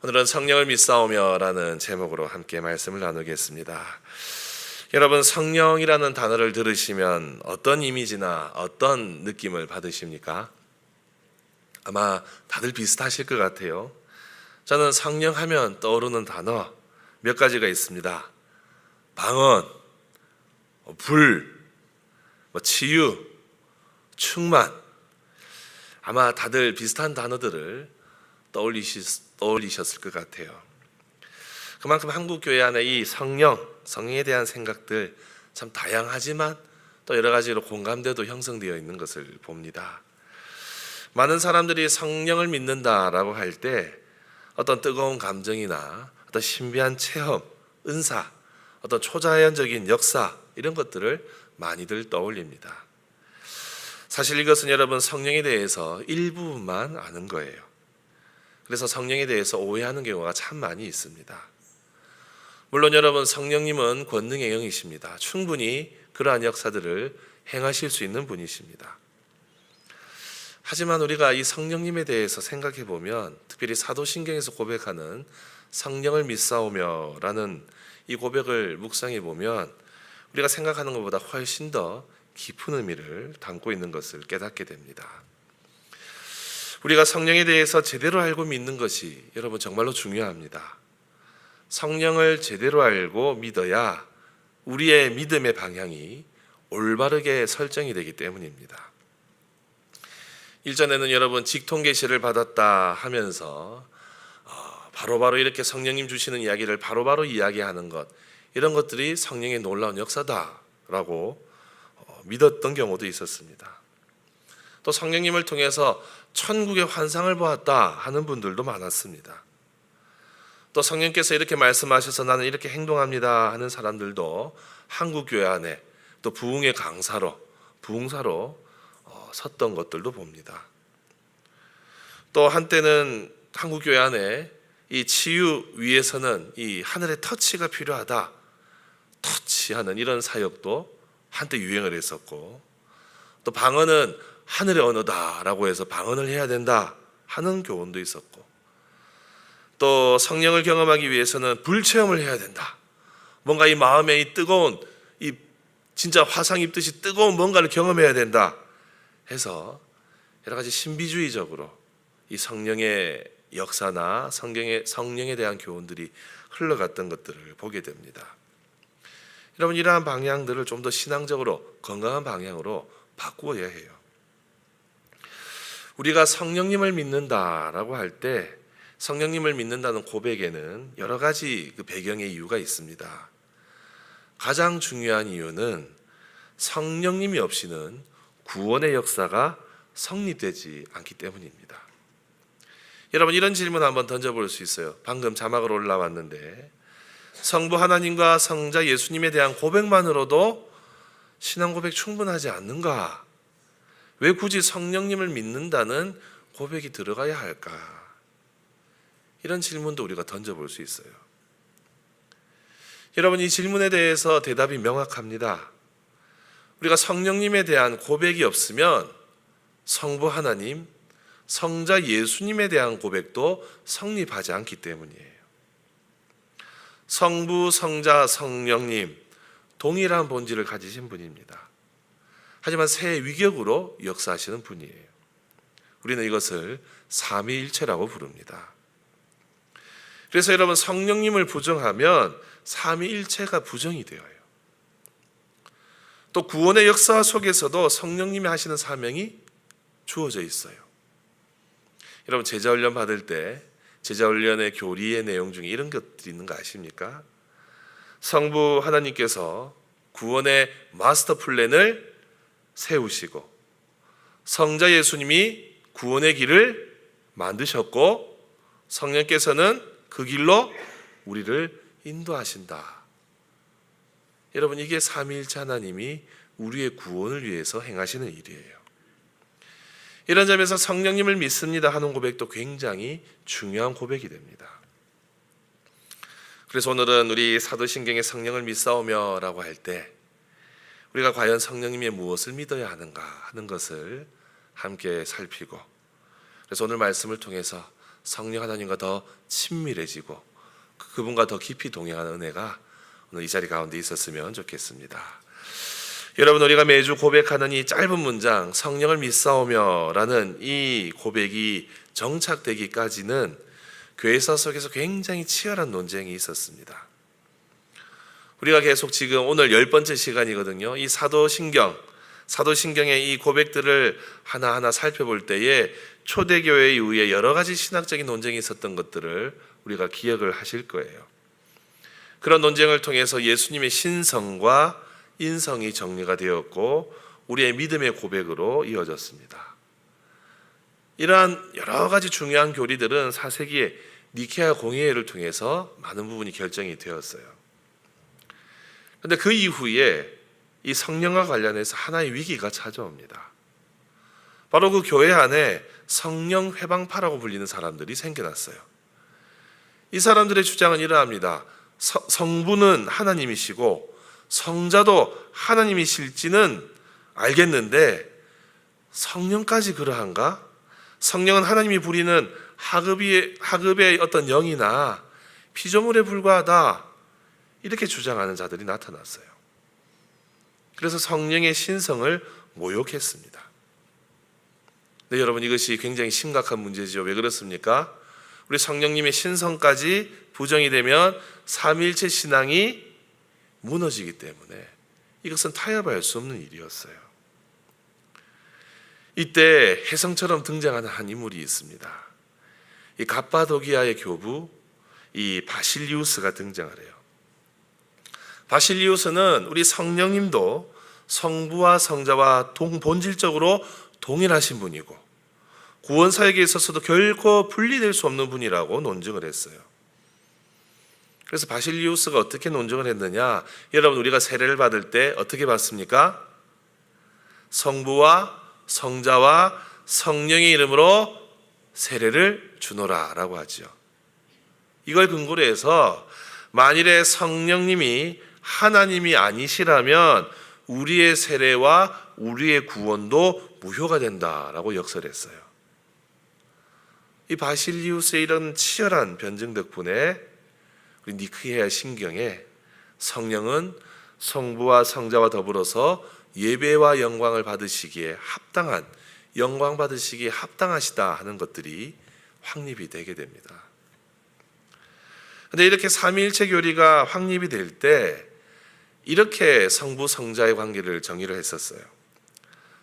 오늘은 성령을 믿사오며라는 제목으로 함께 말씀을 나누겠습니다. 여러분, 성령이라는 단어를 들으시면 어떤 이미지나 어떤 느낌을 받으십니까? 아마 다들 비슷하실 것 같아요. 저는 성령 하면 떠오르는 단어 몇 가지가 있습니다. 방언, 불, 치유, 충만. 아마 다들 비슷한 단어들을 떠올리셨을 것 같아요. 그만큼 한국 교회 안에 이 성령에 대한 생각들 참 다양하지만 또 여러 가지로 공감대도 형성되어 있는 것을 봅니다. 많은 사람들이 성령을 믿는다라고 할 때 어떤 뜨거운 감정이나 어떤 신비한 체험, 은사, 어떤 초자연적인 역사 이런 것들을 많이들 떠올립니다. 사실 이것은 여러분 성령에 대해서 일부만 아는 거예요. 그래서 성령에 대해서 오해하는 경우가 참 많이 있습니다. 물론 여러분 성령님은 권능의 영이십니다. 충분히 그러한 역사들을 행하실 수 있는 분이십니다. 하지만 우리가 이 성령님에 대해서 생각해 보면 특별히 사도신경에서 고백하는 성령을 믿사오며라는 이 고백을 묵상해 보면 우리가 생각하는 것보다 훨씬 더 깊은 의미를 담고 있는 것을 깨닫게 됩니다. 우리가 성령에 대해서 제대로 알고 믿는 것이 여러분 정말로 중요합니다. 성령을 제대로 알고 믿어야 우리의 믿음의 방향이 올바르게 설정이 되기 때문입니다. 일전에는 여러분 직통 계시를 받았다 하면서 바로바로 이렇게 성령님 주시는 이야기를 바로바로 이야기하는 것, 이런 것들이 성령의 놀라운 역사다라고 믿었던 경우도 있었습니다. 또 성령님을 통해서 천국의 환상을 보았다 하는 분들도 많았습니다. 또 성령께서 이렇게 말씀하셔서 나는 이렇게 행동합니다 하는 사람들도 한국교회 안에 또 부흥의 강사로, 부흥사로 섰던 것들도 봅니다. 또 한때는 한국교회 안에 이 치유 위에서는 이 하늘의 터치가 필요하다, 터치하는 이런 사역도 한때 유행을 했었고, 또 방언은 하늘의 언어다라고 해서 방언을 해야 된다 하는 교훈도 있었고, 또 성령을 경험하기 위해서는 불체험을 해야 된다, 뭔가 이 마음에 이 뜨거운 이 진짜 화상 입듯이 뜨거운 뭔가를 경험해야 된다 해서 여러 가지 신비주의적으로 이 성령의 역사나 성령에 대한 교훈들이 흘러갔던 것들을 보게 됩니다. 여러분, 이러한 방향들을 좀 더 신앙적으로 건강한 방향으로 바꾸어야 해요. 우리가 성령님을 믿는다라고 할 때 성령님을 믿는다는 고백에는 여러 가지 그 배경의 이유가 있습니다. 가장 중요한 이유는 성령님이 없이는 구원의 역사가 성립되지 않기 때문입니다. 여러분, 이런 질문 한번 던져볼 수 있어요. 방금 자막으로 올라왔는데 성부 하나님과 성자 예수님에 대한 고백만으로도 신앙 고백 충분하지 않는가? 왜 굳이 성령님을 믿는다는 고백이 들어가야 할까? 이런 질문도 우리가 던져볼 수 있어요. 여러분, 이 질문에 대해서 대답이 명확합니다. 우리가 성령님에 대한 고백이 없으면 성부 하나님, 성자 예수님에 대한 고백도 성립하지 않기 때문이에요. 성부, 성자, 성령님 동일한 본질을 가지신 분입니다. 하지만 새 위격으로 역사하시는 분이에요. 우리는 이것을 삼위일체라고 부릅니다. 그래서 여러분, 성령님을 부정하면 삼위일체가 부정이 되어요. 또 구원의 역사 속에서도 성령님이 하시는 사명이 주어져 있어요. 여러분, 제자훈련 받을 때 제자훈련의 교리의 내용 중에 이런 것들이 있는 거 아십니까? 성부 하나님께서 구원의 마스터 플랜을 세우시고 성자 예수님이 구원의 길을 만드셨고 성령께서는 그 길로 우리를 인도하신다. 여러분, 이게 삼위일체 하나님이 우리의 구원을 위해서 행하시는 일이에요. 이런 점에서 성령님을 믿습니다 하는 고백도 굉장히 중요한 고백이 됩니다. 그래서 오늘은 우리 사도신경의 성령을 믿사오며라고 할 때 우리가 과연 성령님의 무엇을 믿어야 하는가 하는 것을 함께 살피고, 그래서 오늘 말씀을 통해서 성령 하나님과 더 친밀해지고 그분과 더 깊이 동행하는 은혜가 오늘 이 자리 가운데 있었으면 좋겠습니다. 여러분, 우리가 매주 고백하는 이 짧은 문장 성령을 믿사오며 라는 이 고백이 정착되기까지는 교회사 속에서 굉장히 치열한 논쟁이 있었습니다. 우리가 계속 지금 오늘 10번째 시간이거든요. 이 사도신경의 이 고백들을 하나하나 살펴볼 때에 초대교회 이후에 여러 가지 신학적인 논쟁이 있었던 것들을 우리가 기억을 하실 거예요. 그런 논쟁을 통해서 예수님의 신성과 인성이 정리가 되었고 우리의 믿음의 고백으로 이어졌습니다. 이러한 여러 가지 중요한 교리들은 4세기의 니케아 공의회를 통해서 많은 부분이 결정이 되었어요. 그런데 그 이후에 이 성령과 관련해서 하나의 위기가 찾아옵니다. 바로 그 교회 안에 성령 회방파라고 불리는 사람들이 생겨났어요. 이 사람들의 주장은 이러합니다. 성부는 하나님이시고 성자도 하나님이실지는 알겠는데 성령까지 그러한가? 성령은 하나님이 부리는 하급의 어떤 영이나 피조물에 불과하다, 이렇게 주장하는 자들이 나타났어요. 그래서 성령의 신성을 모욕했습니다. 네, 여러분, 이것이 굉장히 심각한 문제죠. 왜 그렇습니까? 우리 성령님의 신성까지 부정이 되면 삼위일체 신앙이 무너지기 때문에 이것은 타협할 수 없는 일이었어요. 이때 혜성처럼 등장하는 한 인물이 있습니다. 이 갑바도기아의 교부 이 바실리우스가 등장을 해요. 바실리우스는 우리 성령님도 성부와 성자와 본질적으로 동일하신 분이고 구원사역에 있어서도 결코 분리될 수 없는 분이라고 논증을 했어요. 그래서 바실리우스가 어떻게 논증을 했느냐? 여러분, 우리가 세례를 받을 때 어떻게 받습니까? 성부와 성자와 성령의 이름으로 세례를 주노라 라고 하죠. 이걸 근거로 해서 만일에 성령님이 하나님이 아니시라면 우리의 세례와 우리의 구원도 무효가 된다라고 역설했어요. 이 바실리우스의 이런 치열한 변증 덕분에 우리 니케아 신경에 성령은 성부와 성자와 더불어서 예배와 영광을 받으시기에 합당한, 영광 받으시기에 합당하시다 하는 것들이 확립이 되게 됩니다. 그런데 이렇게 삼위일체 교리가 확립이 될 때 이렇게 성부 성자의 관계를 정의를 했었어요.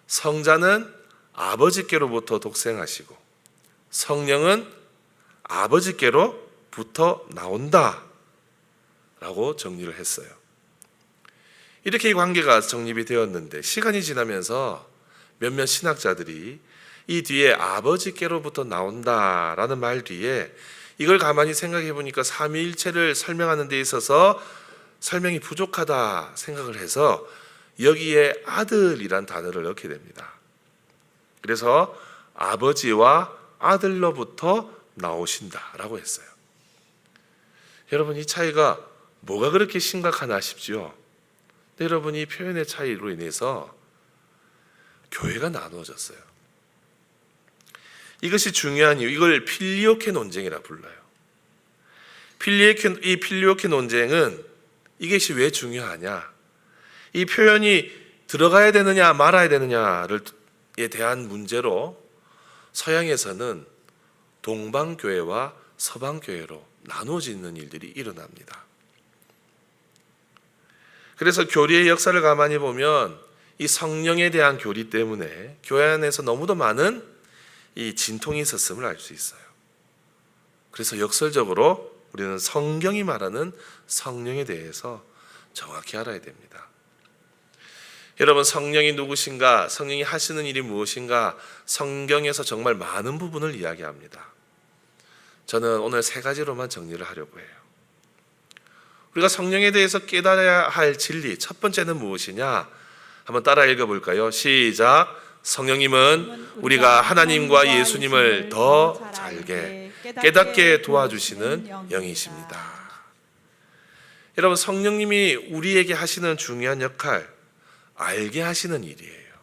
성자는 아버지께로부터 독생하시고 성령은 아버지께로부터 나온다 라고 정리를 했어요. 이렇게 이 관계가 정립이 되었는데 시간이 지나면서 몇몇 신학자들이 이 뒤에 아버지께로부터 나온다라는 말 뒤에 이걸 가만히 생각해 보니까 삼위일체를 설명하는 데 있어서 설명이 부족하다 생각을 해서 여기에 아들이란 단어를 넣게 됩니다. 그래서 아버지와 아들로부터 나오신다라고 했어요. 여러분, 이 차이가 뭐가 그렇게 심각하나 싶죠? 여러분, 이 표현의 차이로 인해서 교회가 나누어졌어요. 이것이 중요한 이유, 이걸 필리오케 논쟁이라 불러요. 이 필리오케 논쟁은 이것이 왜 중요하냐? 이 표현이 들어가야 되느냐 말아야 되느냐에 대한 문제로 서양에서는 동방교회와 서방교회로 나누어지는 일들이 일어납니다. 그래서 교리의 역사를 가만히 보면 이 성령에 대한 교리 때문에 교회 안에서 너무도 많은 이 진통이 있었음을 알 수 있어요. 그래서 역설적으로 우리는 성경이 말하는 성령에 대해서 정확히 알아야 됩니다. 여러분, 성령이 누구신가? 성령이 하시는 일이 무엇인가? 성경에서 정말 많은 부분을 이야기합니다. 저는 오늘 3가지로만 정리를 하려고 해요. 우리가 성령에 대해서 깨달아야 할 진리, 첫 번째는 무엇이냐? 한번 따라 읽어볼까요? 시작. 성령님은 우리가 하나님과 예수님을 더 잘게 깨닫게 도와주시는 영이십니다. 여러분, 성령님이 우리에게 하시는 중요한 역할, 알게 하시는 일이에요.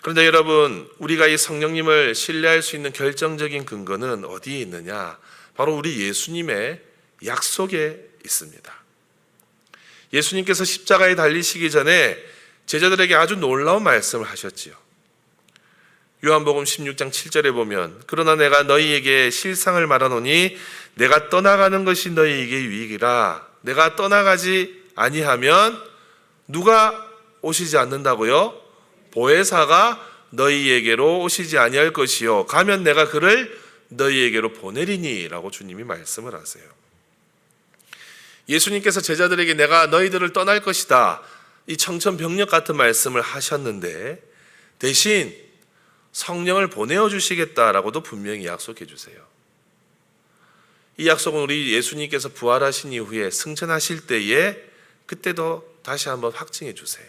그런데 여러분, 우리가 이 성령님을 신뢰할 수 있는 결정적인 근거는 어디에 있느냐? 바로 우리 예수님의 약속에 있습니다. 예수님께서 십자가에 달리시기 전에 제자들에게 아주 놀라운 말씀을 하셨지요. 요한복음 16장 7절에 보면 그러나 내가 너희에게 실상을 말하노니 내가 떠나가는 것이 너희에게 유익이라. 내가 떠나가지 아니하면 누가 오시지 않는다고요? 보혜사가 너희에게로 오시지 아니할 것이요 가면 내가 그를 너희에게로 보내리니 라고 주님이 말씀을 하세요. 예수님께서 제자들에게 내가 너희들을 떠날 것이다, 이 청천벽력 같은 말씀을 하셨는데 대신 성령을 보내어 주시겠다라고도 분명히 약속해 주세요. 이 약속은 우리 예수님께서 부활하신 이후에 승천하실 때에 그때도 다시 한번 확증해 주세요.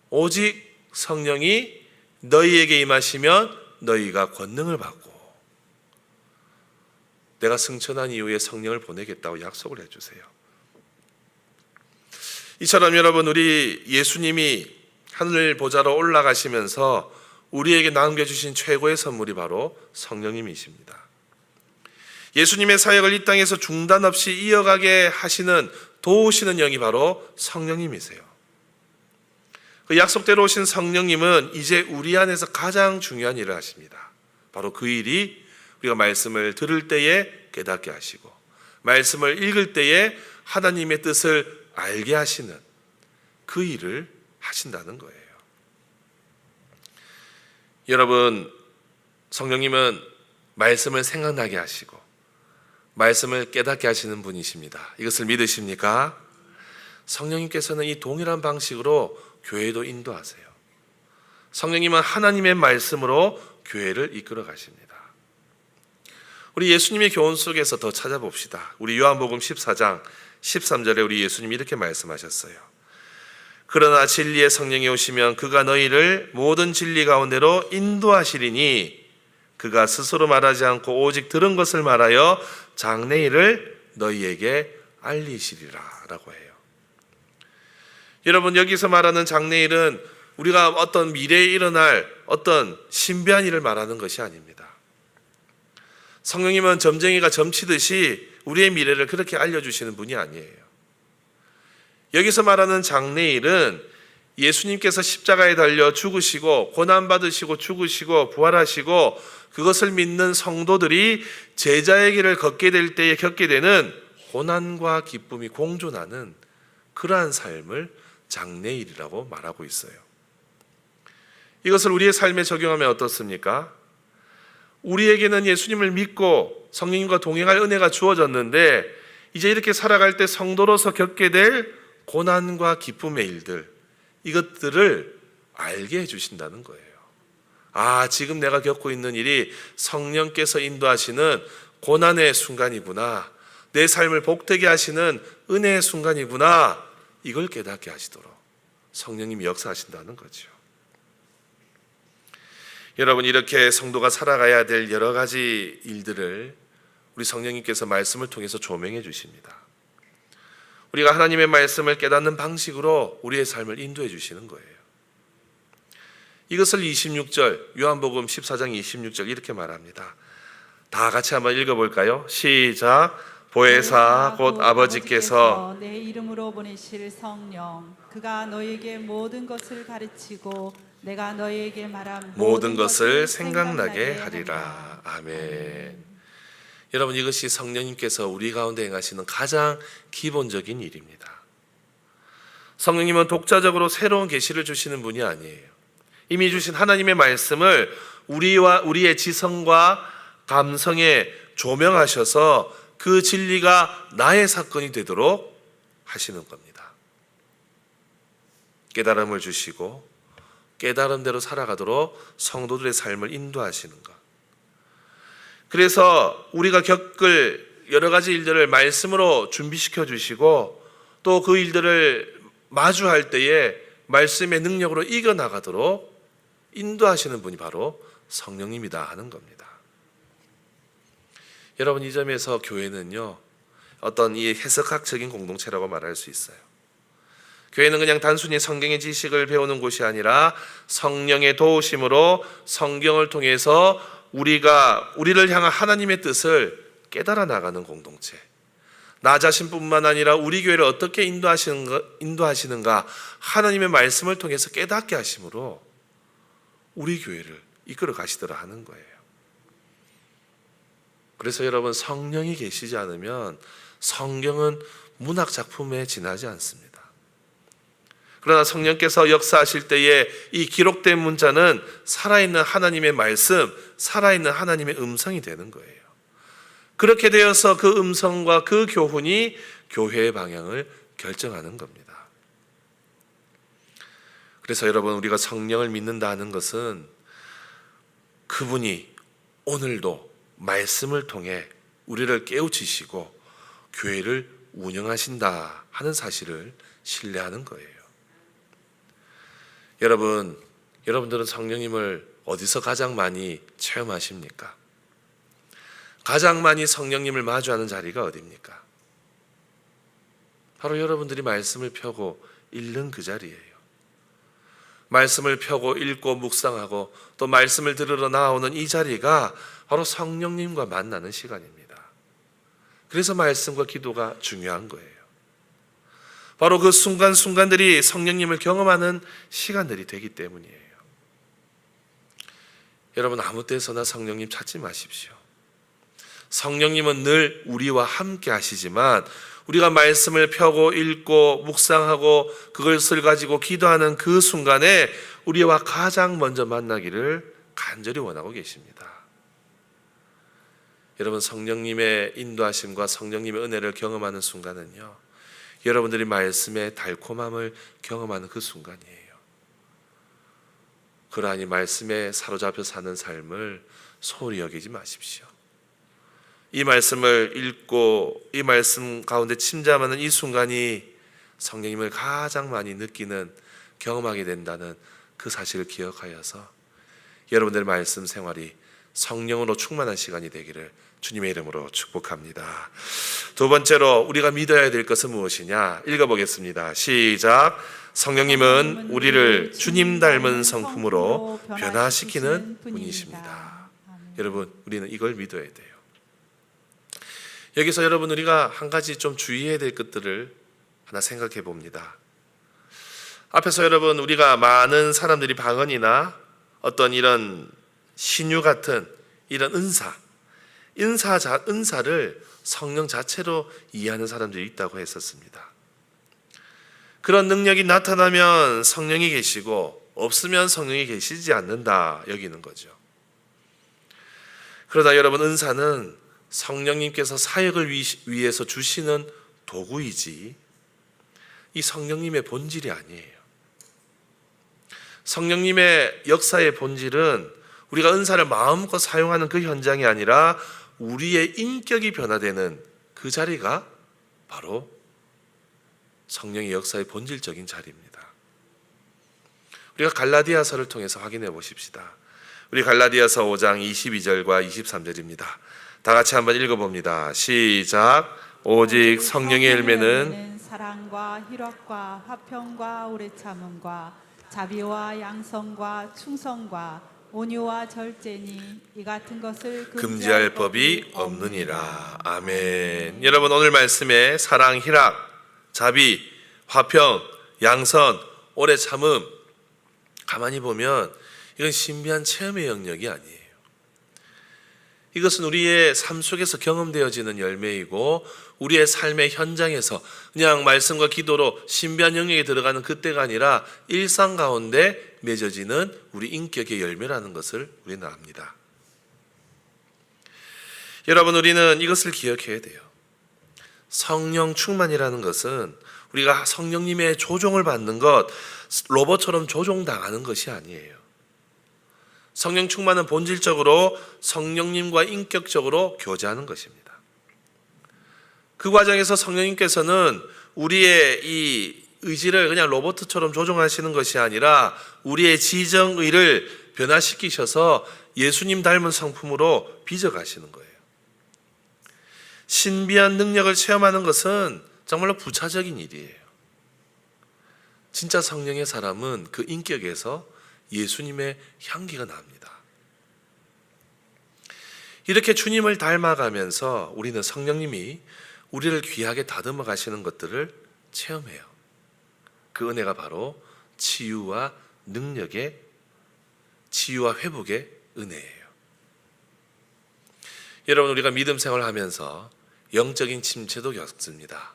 오직 성령이 너희에게 임하시면 너희가 권능을 받고 내가 승천한 이후에 성령을 보내겠다고 약속을 해주세요. 이처럼 여러분, 우리 예수님이 하늘 보좌로 올라가시면서 우리에게 남겨주신 최고의 선물이 바로 성령님이십니다. 예수님의 사역을 이 땅에서 중단 없이 이어가게 하시는 도우시는 영이 바로 성령님이세요. 그 약속대로 오신 성령님은 이제 우리 안에서 가장 중요한 일을 하십니다. 바로 그 일이 우리가 말씀을 들을 때에 깨닫게 하시고 말씀을 읽을 때에 하나님의 뜻을 알게 하시는 그 일을 하신다는 거예요. 여러분, 성령님은 말씀을 생각나게 하시고 말씀을 깨닫게 하시는 분이십니다. 이것을 믿으십니까? 성령님께서는 이 동일한 방식으로 교회도 인도하세요. 성령님은 하나님의 말씀으로 교회를 이끌어 가십니다. 우리 예수님의 교훈 속에서 더 찾아봅시다. 우리 요한복음 14장 13절에 우리 예수님이 이렇게 말씀하셨어요. 그러나 진리의 성령이 오시면 그가 너희를 모든 진리 가운데로 인도하시리니 그가 스스로 말하지 않고 오직 들은 것을 말하여 장래일을 너희에게 알리시리라 라고 해요. 여러분, 여기서 말하는 장래일은 우리가 어떤 미래에 일어날 어떤 신비한 일을 말하는 것이 아닙니다. 성령님은 점쟁이가 점치듯이 우리의 미래를 그렇게 알려주시는 분이 아니에요. 여기서 말하는 장래일은 예수님께서 십자가에 달려 죽으시고 고난받으시고 죽으시고 부활하시고 그것을 믿는 성도들이 제자의 길을 걷게 될 때에 겪게 되는 고난과 기쁨이 공존하는 그러한 삶을 장래일이라고 말하고 있어요. 이것을 우리의 삶에 적용하면 어떻습니까? 우리에게는 예수님을 믿고 성령님과 동행할 은혜가 주어졌는데 이제 이렇게 살아갈 때 성도로서 겪게 될 고난과 기쁨의 일들, 이것들을 알게 해주신다는 거예요. 아, 지금 내가 겪고 있는 일이 성령께서 인도하시는 고난의 순간이구나, 내 삶을 복되게 하시는 은혜의 순간이구나, 이걸 깨닫게 하시도록 성령님이 역사하신다는 거죠. 여러분, 이렇게 성도가 살아가야 될 여러 가지 일들을 우리 성령님께서 말씀을 통해서 조명해 주십니다. 우리가 하나님의 말씀을 깨닫는 방식으로 우리의 삶을 인도해 주시는 거예요. 이것을 26절, 요한복음 14장 26절 이렇게 말합니다. 다 같이 한번 읽어볼까요? 시작. 보혜사 곧 아버지께서 내 이름으로 보내실 성령 그가 너희에게 모든 것을 가르치고 내가 너희에게 말한 모든 것을 생각나게 하리라. 아멘. 여러분, 이것이 성령님께서 우리 가운데 행하시는 가장 기본적인 일입니다. 성령님은 독자적으로 새로운 계시를 주시는 분이 아니에요. 이미 주신 하나님의 말씀을 우리와 우리의 지성과 감성에 조명하셔서 그 진리가 나의 사건이 되도록 하시는 겁니다. 깨달음을 주시고 깨달음대로 살아가도록 성도들의 삶을 인도하시는 것. 그래서 우리가 겪을 여러 가지 일들을 말씀으로 준비시켜 주시고 또 그 일들을 마주할 때에 말씀의 능력으로 이겨나가도록 인도하시는 분이 바로 성령님이다 하는 겁니다. 여러분, 이 점에서 교회는요, 어떤 이 해석학적인 공동체라고 말할 수 있어요. 교회는 그냥 단순히 성경의 지식을 배우는 곳이 아니라 성령의 도우심으로 성경을 통해서 우리를 향한 하나님의 뜻을 깨달아 나가는 공동체. 나 자신뿐만 아니라 우리 교회를 어떻게 인도하시는가 하나님의 말씀을 통해서 깨닫게 하심으로 우리 교회를 이끌어 가시더라 하는 거예요. 그래서 여러분, 성령이 계시지 않으면 성경은 문학 작품에 지나지 않습니다. 그러나 성령께서 역사하실 때에 이 기록된 문자는 살아있는 하나님의 말씀, 살아있는 하나님의 음성이 되는 거예요. 그렇게 되어서 그 음성과 그 교훈이 교회의 방향을 결정하는 겁니다. 그래서 여러분, 우리가 성령을 믿는다 하는 것은 그분이 오늘도 말씀을 통해 우리를 깨우치시고 교회를 운영하신다 하는 사실을 신뢰하는 거예요. 여러분들은 성령님을 어디서 가장 많이 체험하십니까? 가장 많이 성령님을 마주하는 자리가 어디입니까? 바로 여러분들이 말씀을 펴고 읽는 그 자리예요. 말씀을 펴고 읽고 묵상하고 또 말씀을 들으러 나오는 이 자리가 바로 성령님과 만나는 시간입니다. 그래서 말씀과 기도가 중요한 거예요. 바로 그 순간순간들이 성령님을 경험하는 시간들이 되기 때문이에요. 여러분, 아무 때서나 성령님 찾지 마십시오. 성령님은 늘 우리와 함께 하시지만 우리가 말씀을 펴고 읽고 묵상하고 그것을 가지고 기도하는 그 순간에 우리와 가장 먼저 만나기를 간절히 원하고 계십니다. 여러분, 성령님의 인도하심과 성령님의 은혜를 경험하는 순간은요, 여러분들이 말씀의 달콤함을 경험하는 그 순간이에요. 그러하니 말씀에 사로잡혀 사는 삶을 소홀히 여기지 마십시오. 이 말씀을 읽고 이 말씀 가운데 침잠하는 이 순간이 성령님을 가장 많이 느끼는, 경험하게 된다는 그 사실을 기억하여서 여러분들의 말씀 생활이 성령으로 충만한 시간이 되기를 주님의 이름으로 축복합니다. 두 번째로 우리가 믿어야 될 것은 무엇이냐? 읽어보겠습니다. 시작. 성령님은 우리를 주님 닮은 성품으로 변화시키는 분이십니다. 여러분, 우리는 이걸 믿어야 돼요. 여기서 여러분, 우리가 한 가지 좀 주의해야 될 것들을 하나 생각해 봅니다. 앞에서 여러분, 우리가 많은 사람들이 방언이나 어떤 이런 신유 같은 이런 은사를 성령 자체로 이해하는 사람들이 있다고 했었습니다. 그런 능력이 나타나면 성령이 계시고 없으면 성령이 계시지 않는다 여기는 거죠. 그러나 여러분, 은사는 성령님께서 사역을 위해서 주시는 도구이지 이 성령님의 본질이 아니에요. 성령님의 역사의 본질은 우리가 은사를 마음껏 사용하는 그 현장이 아니라 우리의 인격이 변화되는 그 자리가 바로 성령의 역사의 본질적인 자리입니다. 우리가 갈라디아서를 통해서 확인해 보십시다. 우리 갈라디아서 5장 22절과 23절입니다. 다 같이 한번 읽어봅니다. 시작. 오직 성령의 열매는 사랑과 희락과 화평과 오래 참음과 자비와 양성과 충성과 온유와 절제니 이 같은 것을 금지할 법이 없느니라. 아멘. 여러분, 오늘 말씀에 사랑, 희락, 자비, 화평, 양선, 오래 참음, 가만히 보면 이건 신비한 체험의 영역이 아니에요. 이것은 우리의 삶 속에서 경험되어지는 열매이고 우리의 삶의 현장에서 그냥 말씀과 기도로 신비한 영역에 들어가는 그때가 아니라 일상 가운데 맺어지는 우리 인격의 열매라는 것을 우리는 압니다. 여러분, 우리는 이것을 기억해야 돼요. 성령 충만이라는 것은 우리가 성령님의 조종을 받는 것, 로봇처럼 조종당하는 것이 아니에요. 성령 충만은 본질적으로 성령님과 인격적으로 교제하는 것입니다. 그 과정에서 성령님께서는 우리의 이 의지를 그냥 로봇처럼 조종하시는 것이 아니라 우리의 지정의를 변화시키셔서 예수님 닮은 성품으로 빚어가시는 거예요. 신비한 능력을 체험하는 것은 정말로 부차적인 일이에요. 진짜 성령의 사람은 그 인격에서 예수님의 향기가 납니다. 이렇게 주님을 닮아가면서 우리는 성령님이 우리를 귀하게 다듬어 가시는 것들을 체험해요. 그 은혜가 바로 치유와 회복의 은혜예요. 여러분, 우리가 믿음 생활하면서 영적인 침체도 겪습니다.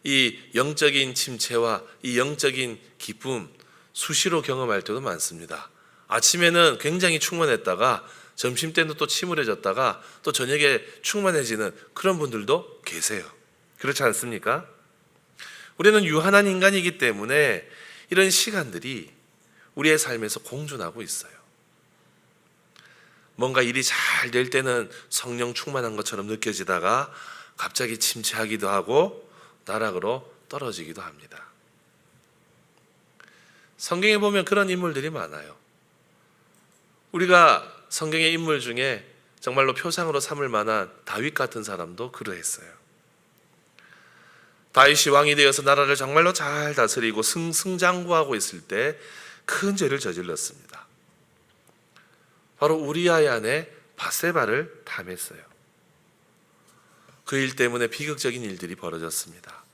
이 영적인 침체와 이 영적인 기쁨 수시로 경험할 때도 많습니다. 아침에는 굉장히 충만했다가 점심때는 또 침울해졌다가 또 저녁에 충만해지는 그런 분들도 계세요. 그렇지 않습니까? 우리는 유한한 인간이기 때문에 이런 시간들이 우리의 삶에서 공존하고 있어요. 뭔가 일이 잘 될 때는 성령 충만한 것처럼 느껴지다가 갑자기 침체하기도 하고 나락으로 떨어지기도 합니다. 성경에 보면 그런 인물들이 많아요. 우리가 성경의 인물 중에 정말로 표상으로 삼을 만한 다윗 같은 사람도 그러했어요. 다윗이 왕이 되어서 나라를 정말로 잘 다스리고 승장구하고 있을 때 큰 죄를 저질렀습니다. 바로 우리아의 아내 바세바를 탐했어요. 그 일 때문에 비극적인 일들이 벌어졌습니다.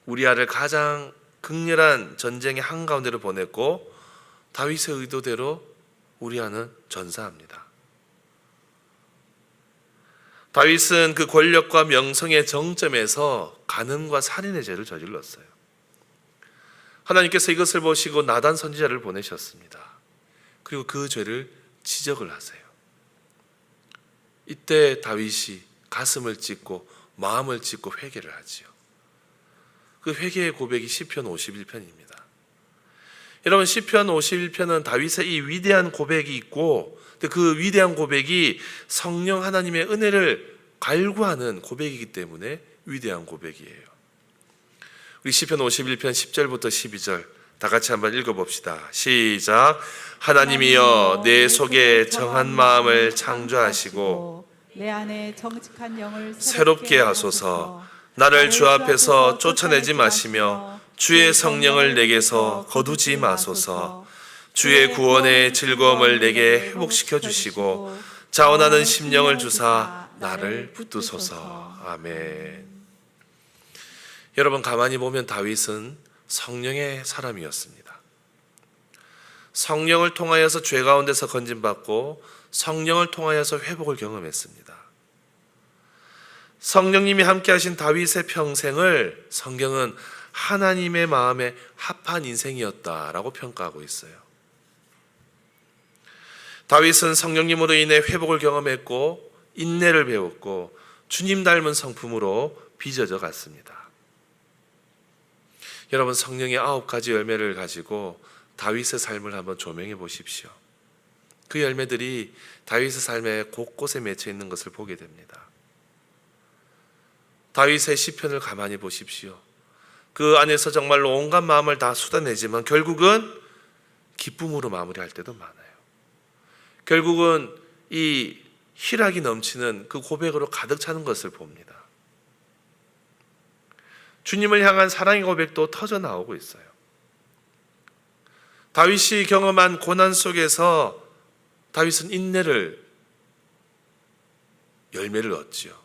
우리아를 가장 극렬한 전쟁의 한가운데로 보냈고 다윗의 의도대로 우리아는 전사합니다. 다윗은 그 권력과 명성의 정점에서 간음과 살인의 죄를 저질렀어요. 하나님께서 이것을 보시고 나단 선지자를 보내셨습니다. 그리고 그 죄를 지적을 하세요. 이때 다윗이 가슴을 찢고 마음을 찢고 회개를 하지요. 그 회개의 고백이 시편 51편입니다. 여러분, 시편 51편은 다윗의 이 위대한 고백이 있고 그 위대한 고백이 성령 하나님의 은혜를 갈구하는 고백이기 때문에 위대한 고백이에요. 우리 시편 51편 10절부터 12절 다 같이 한번 읽어봅시다. 시작. 하나님이여 내 속에 정한 마음을 창조하시고 내 안에 정직한 영을 새롭게 하소서. 나를 주 앞에서 쫓아내지 마시며 주의 성령을 내게서 거두지 마소서. 주의 구원의 즐거움을 내게 회복시켜 주시고 자원하는 심령을 주사 나를 붙드소서. 아멘. 여러분, 가만히 보면 다윗은 성령의 사람이었습니다. 성령을 통하여서 죄 가운데서 건진받고 성령을 통하여서 회복을 경험했습니다. 성령님이 함께 하신 다윗의 평생을 성경은 하나님의 마음에 합한 인생이었다라고 평가하고 있어요. 다윗은 성령님으로 인해 회복을 경험했고 인내를 배웠고 주님 닮은 성품으로 빚어져 갔습니다. 여러분, 성령의 9가지 열매를 가지고 다윗의 삶을 한번 조명해 보십시오. 그 열매들이 다윗의 삶에 곳곳에 맺혀 있는 것을 보게 됩니다. 다윗의 시편을 가만히 보십시오. 그 안에서 정말로 온갖 마음을 다 쏟아내지만 결국은 기쁨으로 마무리할 때도 많아요. 결국은 이 희락이 넘치는 그 고백으로 가득 차는 것을 봅니다. 주님을 향한 사랑의 고백도 터져 나오고 있어요. 다윗이 경험한 고난 속에서 다윗은 열매를 얻지요.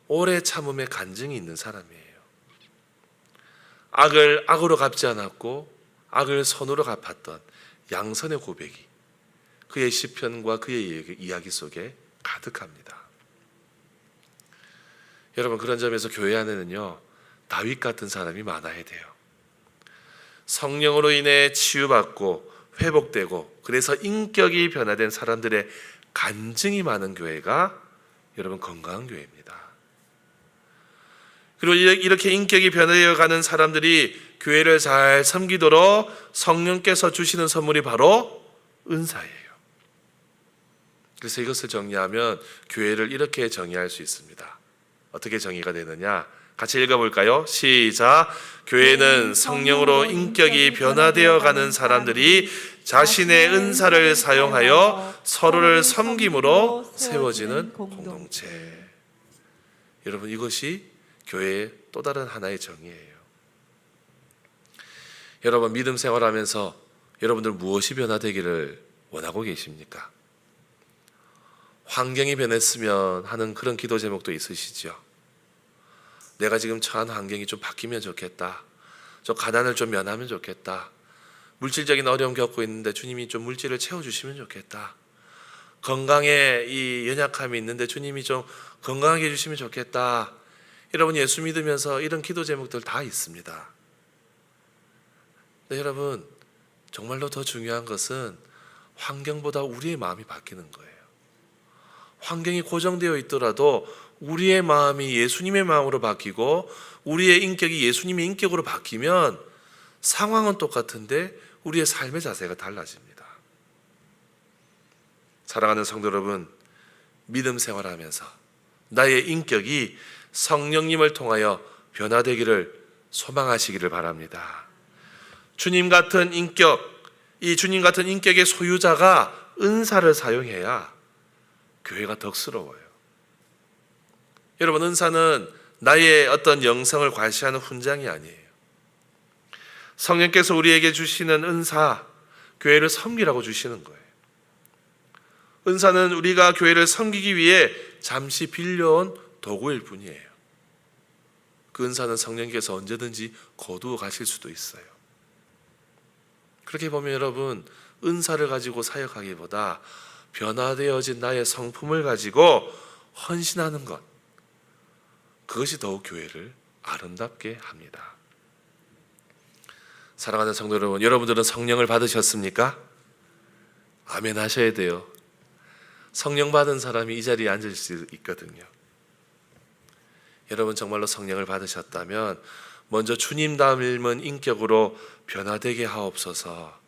오래 참음의 간증이 있는 사람이에요. 악을 악으로 갚지 않았고 악을 선으로 갚았던 양선의 고백이 그의 시편과 그의 이야기 속에 가득합니다. 여러분, 그런 점에서 교회 안에는요, 다윗 같은 사람이 많아야 돼요. 성령으로 인해 치유받고 회복되고 그래서 인격이 변화된 사람들의 간증이 많은 교회가 여러분 건강한 교회입니다. 그리고 이렇게 인격이 변화되어 가는 사람들이 교회를 잘 섬기도록 성령께서 주시는 선물이 바로 은사예요. 그래서 이것을 정리하면 교회를 이렇게 정의할 수 있습니다. 어떻게 정의가 되느냐? 같이 읽어볼까요? 시작. 교회는 성령으로 인격이 변화되어 가는 사람들이 자신의 은사를 사용하여 서로를 섬김으로 세워지는 공동체. 여러분, 이것이 교회의 또 다른 하나의 정의예요. 여러분 믿음 생활하면서 여러분들 무엇이 변화되기를 원하고 계십니까? 환경이 변했으면 하는 그런 기도 제목도 있으시죠? 내가 지금 처한 환경이 좀 바뀌면 좋겠다. 저 가난을 좀 면하면 좋겠다. 물질적인 어려움 겪고 있는데 주님이 좀 물질을 채워주시면 좋겠다. 건강에 이 연약함이 있는데 주님이 좀 건강하게 해주시면 좋겠다. 여러분 예수 믿으면서 이런 기도 제목들 다 있습니다. 근데 여러분 정말로 더 중요한 것은 환경보다 우리의 마음이 바뀌는 거예요. 환경이 고정되어 있더라도 우리의 마음이 예수님의 마음으로 바뀌고 우리의 인격이 예수님의 인격으로 바뀌면 상황은 똑같은데 우리의 삶의 자세가 달라집니다. 사랑하는 성도 여러분, 믿음 생활하면서 나의 인격이 성령님을 통하여 변화되기를 소망하시기를 바랍니다. 주님 같은 인격, 이 주님 같은 인격의 소유자가 은사를 사용해야 교회가 덕스러워요. 여러분 은사는 나의 어떤 영성을 과시하는 훈장이 아니에요. 성령께서 우리에게 주시는 은사, 교회를 섬기라고 주시는 거예요. 은사는 우리가 교회를 섬기기 위해 잠시 빌려온 도구일 뿐이에요. 그 은사는 성령께서 언제든지 거두어 가실 수도 있어요. 그렇게 보면 여러분 은사를 가지고 사역하기보다 변화되어진 나의 성품을 가지고 헌신하는 것, 그것이 더욱 교회를 아름답게 합니다. 사랑하는 성도 여러분, 여러분들은 성령을 받으셨습니까? 아멘 하셔야 돼요. 성령 받은 사람이 이 자리에 앉을 수 있거든요. 여러분 정말로 성령을 받으셨다면 먼저 주님 닮은 인격으로 변화되게 하옵소서.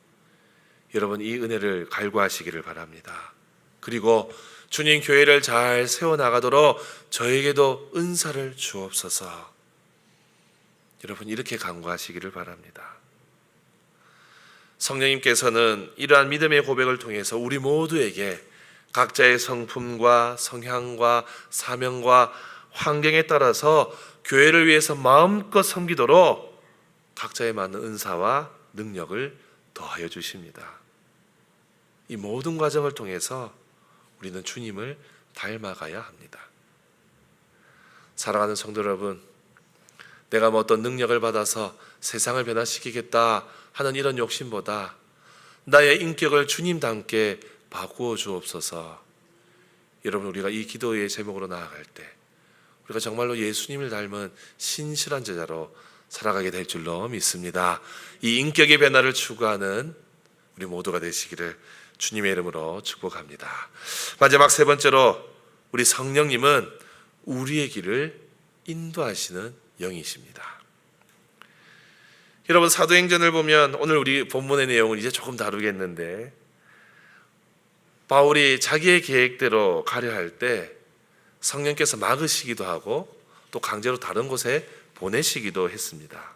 여러분 이 은혜를 갈구하시기를 바랍니다. 그리고 주님 교회를 잘 세워나가도록 저에게도 은사를 주옵소서. 여러분 이렇게 간구하시기를 바랍니다. 성령님께서는 이러한 믿음의 고백을 통해서 우리 모두에게 각자의 성품과 성향과 사명과 환경에 따라서 교회를 위해서 마음껏 섬기도록 각자에 맞는 은사와 능력을 더하여 주십니다. 이 모든 과정을 통해서 우리는 주님을 닮아가야 합니다. 사랑하는 성도 여러분, 내가 뭐 어떤 능력을 받아서 세상을 변화시키겠다 하는 이런 욕심보다 나의 인격을 주님 닮게 바꾸어 주옵소서. 여러분 우리가 이 기도의 제목으로 나아갈 때 우리가 정말로 예수님을 닮은 신실한 제자로 살아가게 될 줄로 믿습니다. 이 인격의 변화를 추구하는 우리 모두가 되시기를 주님의 이름으로 축복합니다. 마지막 세 번째로 우리 성령님은 우리의 길을 인도하시는 영이십니다. 여러분 사도행전을 보면 오늘 우리 본문의 내용을 이제 조금 다루겠는데 바울이 자기의 계획대로 가려 할 때 성령께서 막으시기도 하고 또 강제로 다른 곳에 보내시기도 했습니다.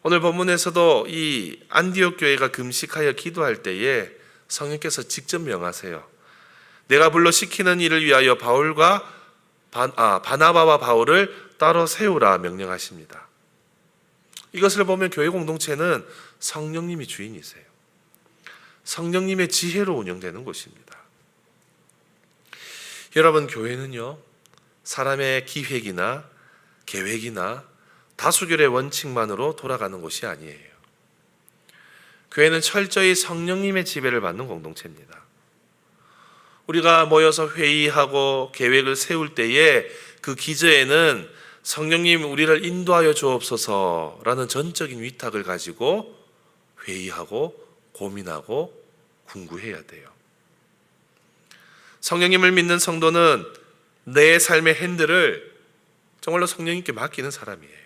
오늘 본문에서도 이 안디옥 교회가 금식하여 기도할 때에 성령께서 직접 명하세요. 내가 불러 시키는 일을 위하여 바나바와 바울을 따로 세우라 명령하십니다. 이것을 보면 교회 공동체는 성령님이 주인이세요. 성령님의 지혜로 운영되는 곳입니다. 여러분 교회는요 사람의 기획이나 계획이나 다수결의 원칙만으로 돌아가는 곳이 아니에요. 교회는 철저히 성령님의 지배를 받는 공동체입니다. 우리가 모여서 회의하고 계획을 세울 때에 그 기저에는 성령님 우리를 인도하여 주옵소서라는 전적인 위탁을 가지고 회의하고 고민하고 궁구해야 돼요. 성령님을 믿는 성도는 내 삶의 핸들을 정말로 성령님께 맡기는 사람이에요.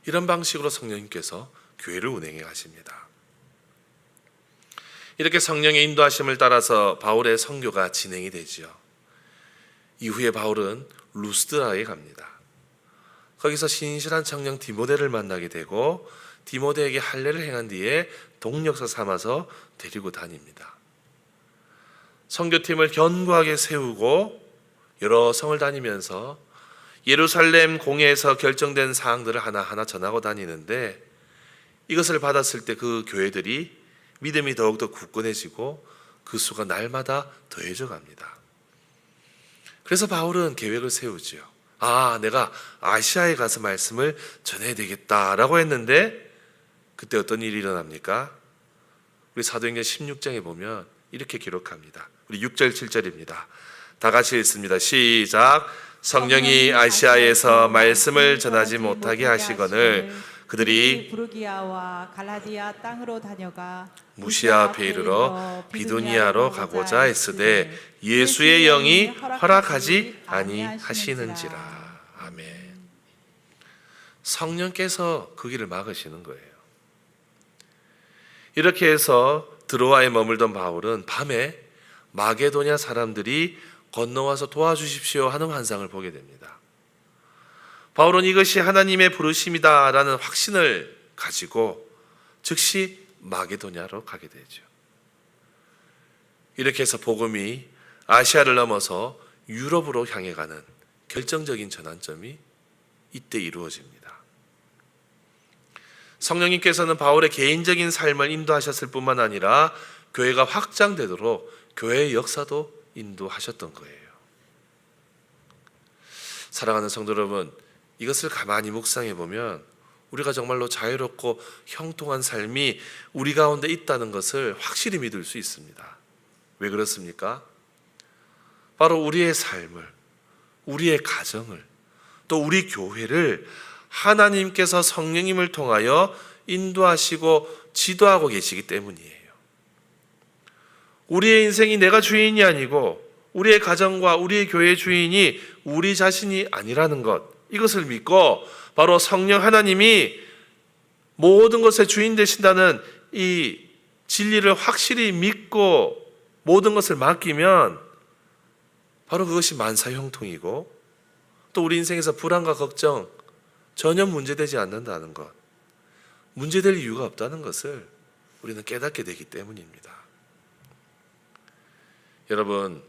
이런 방식으로 성령님께서 교회를 운행해 가십니다. 이렇게 성령의 인도하심을 따라서 바울의 선교가 진행이 되죠. 이후에 바울은 루스드라에 갑니다. 거기서 신실한 청년 디모데를 만나게 되고 디모데에게 할례를 행한 뒤에 동력서 삼아서 데리고 다닙니다. 선교팀을 견고하게 세우고 여러 성을 다니면서 예루살렘 공회에서 결정된 사항들을 하나하나 전하고 다니는데, 이것을 받았을 때 그 교회들이 믿음이 더욱더 굳건해지고 그 수가 날마다 더해져 갑니다. 그래서 바울은 계획을 세우지요. 내가 아시아에 가서 말씀을 전해야 되겠다라고 했는데, 그때 어떤 일이 일어납니까? 우리 사도행전 16장에 보면 이렇게 기록합니다. 우리 6절 7절입니다. 다 같이 읽습니다. 시작. 성령이 아시아에서 말씀을 전하지 못하게 하시거늘 그들이 부르기아와 갈라디아 땅으로 다녀가 무시아 앞에 이르러 비두니아로 가고자 했으되 예수의 영이 허락하지 아니하시는지라. 아멘. 성령께서 그 길을 막으시는 거예요. 이렇게 해서 드로아에 머물던 바울은 밤에 마게도냐 사람들이 건너와서 도와주십시오 하는 환상을 보게 됩니다. 바울은 이것이 하나님의 부르심이다라는 확신을 가지고 즉시 마게도냐로 가게 되죠. 이렇게 해서 복음이 아시아를 넘어서 유럽으로 향해 가는 결정적인 전환점이 이때 이루어집니다. 성령님께서는 바울의 개인적인 삶을 인도하셨을 뿐만 아니라 교회가 확장되도록 교회의 역사도 인도하셨던 거예요. 사랑하는 성도 여러분, 이것을 가만히 묵상해 보면 우리가 정말로 자유롭고 형통한 삶이 우리 가운데 있다는 것을 확실히 믿을 수 있습니다. 왜 그렇습니까? 바로 우리의 삶을, 우리의 가정을, 또 우리 교회를 하나님께서 성령님을 통하여 인도하시고 지도하고 계시기 때문이에요. 우리의 인생이 내가 주인이 아니고 우리의 가정과 우리의 교회의 주인이 우리 자신이 아니라는 것, 이것을 믿고 바로 성령 하나님이 모든 것의 주인 되신다는 이 진리를 확실히 믿고 모든 것을 맡기면 바로 그것이 만사형통이고, 또 우리 인생에서 불안과 걱정 전혀 문제되지 않는다는 것, 문제될 이유가 없다는 것을 우리는 깨닫게 되기 때문입니다. 여러분,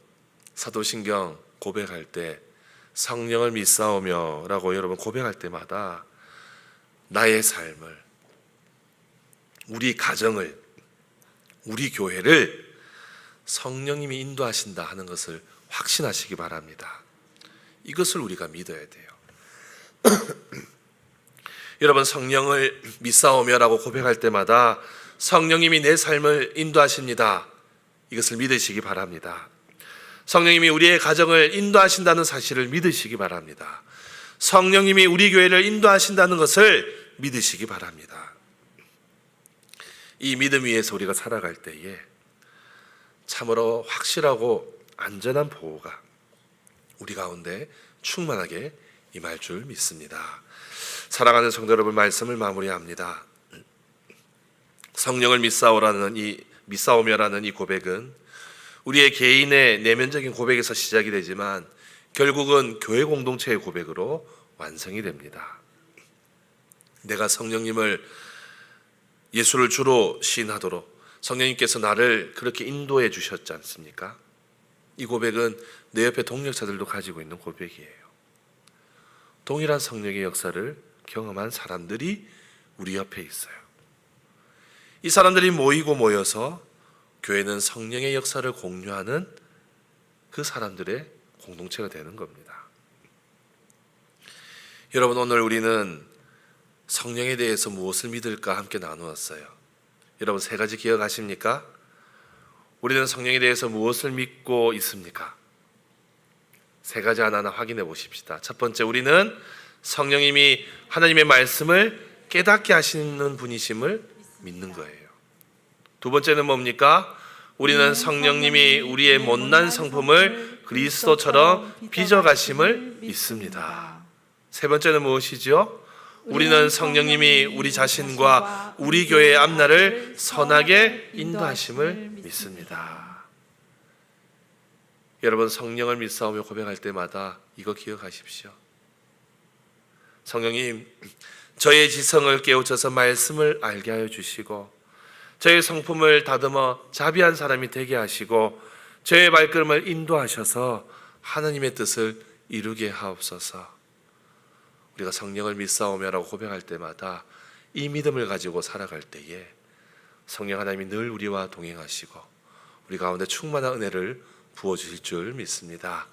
사도신경 고백할 때 성령을 믿사오며 라고 여러분 고백할 때마다 나의 삶을, 우리 가정을, 우리 교회를 성령님이 인도하신다 하는 것을 확신하시기 바랍니다. 이것을 우리가 믿어야 돼요. 여러분, 성령을 믿사오며라고 고백할 때마다 성령님이 내 삶을 인도하십니다. 이것을 믿으시기 바랍니다. 성령님이 우리의 가정을 인도하신다는 사실을 믿으시기 바랍니다. 성령님이 우리 교회를 인도하신다는 것을 믿으시기 바랍니다. 이 믿음 위에서 우리가 살아갈 때에 참으로 확실하고 안전한 보호가 우리 가운데 충만하게 임할 줄 믿습니다. 사랑하는 성도 여러분, 말씀을 마무리합니다. 성령을 믿사오며라는 이 고백은 우리의 개인의 내면적인 고백에서 시작이 되지만 결국은 교회 공동체의 고백으로 완성이 됩니다. 내가 성령님을, 예수를 주로 시인하도록 성령님께서 나를 그렇게 인도해 주셨지 않습니까? 이 고백은 내 옆에 동력자들도 가지고 있는 고백이에요. 동일한 성령의 역사를 경험한 사람들이 우리 옆에 있어요. 이 사람들이 모여서 교회는 성령의 역사를 공유하는 그 사람들의 공동체가 되는 겁니다. 여러분, 오늘 우리는 성령에 대해서 무엇을 믿을까 함께 나누었어요. 여러분, 세 가지 기억하십니까? 우리는 성령에 대해서 무엇을 믿고 있습니까? 세 가지 하나하나 확인해 보십시다. 첫 번째, 우리는 성령님이 하나님의 말씀을 깨닫게 하시는 분이심을 믿는 거예요. 두 번째는 뭡니까? 우리는 성령님이 우리의 못난 성품을 그리스도처럼 빚어가심을 믿습니다. 세 번째는 무엇이죠? 우리는 성령님이 우리 자신과 우리 교회의 앞날을 선하게 인도하심을 믿습니다. 여러분, 성령을 믿사오며 고백할 때마다 이거 기억하십시오. 성령님, 저의 지성을 깨우쳐서 말씀을 알게 하여 주시고 저의 성품을 다듬어 자비한 사람이 되게 하시고 저의 발걸음을 인도하셔서 하나님의 뜻을 이루게 하옵소서. 우리가 성령을 믿사오며라고 고백할 때마다 이 믿음을 가지고 살아갈 때에 성령 하나님이 늘 우리와 동행하시고 우리 가운데 충만한 은혜를 부어주실 줄 믿습니다.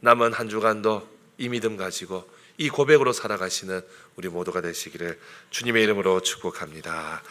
남은 한 주간도 이 믿음 가지고 이 고백으로 살아가시는 우리 모두가 되시기를 주님의 이름으로 축복합니다.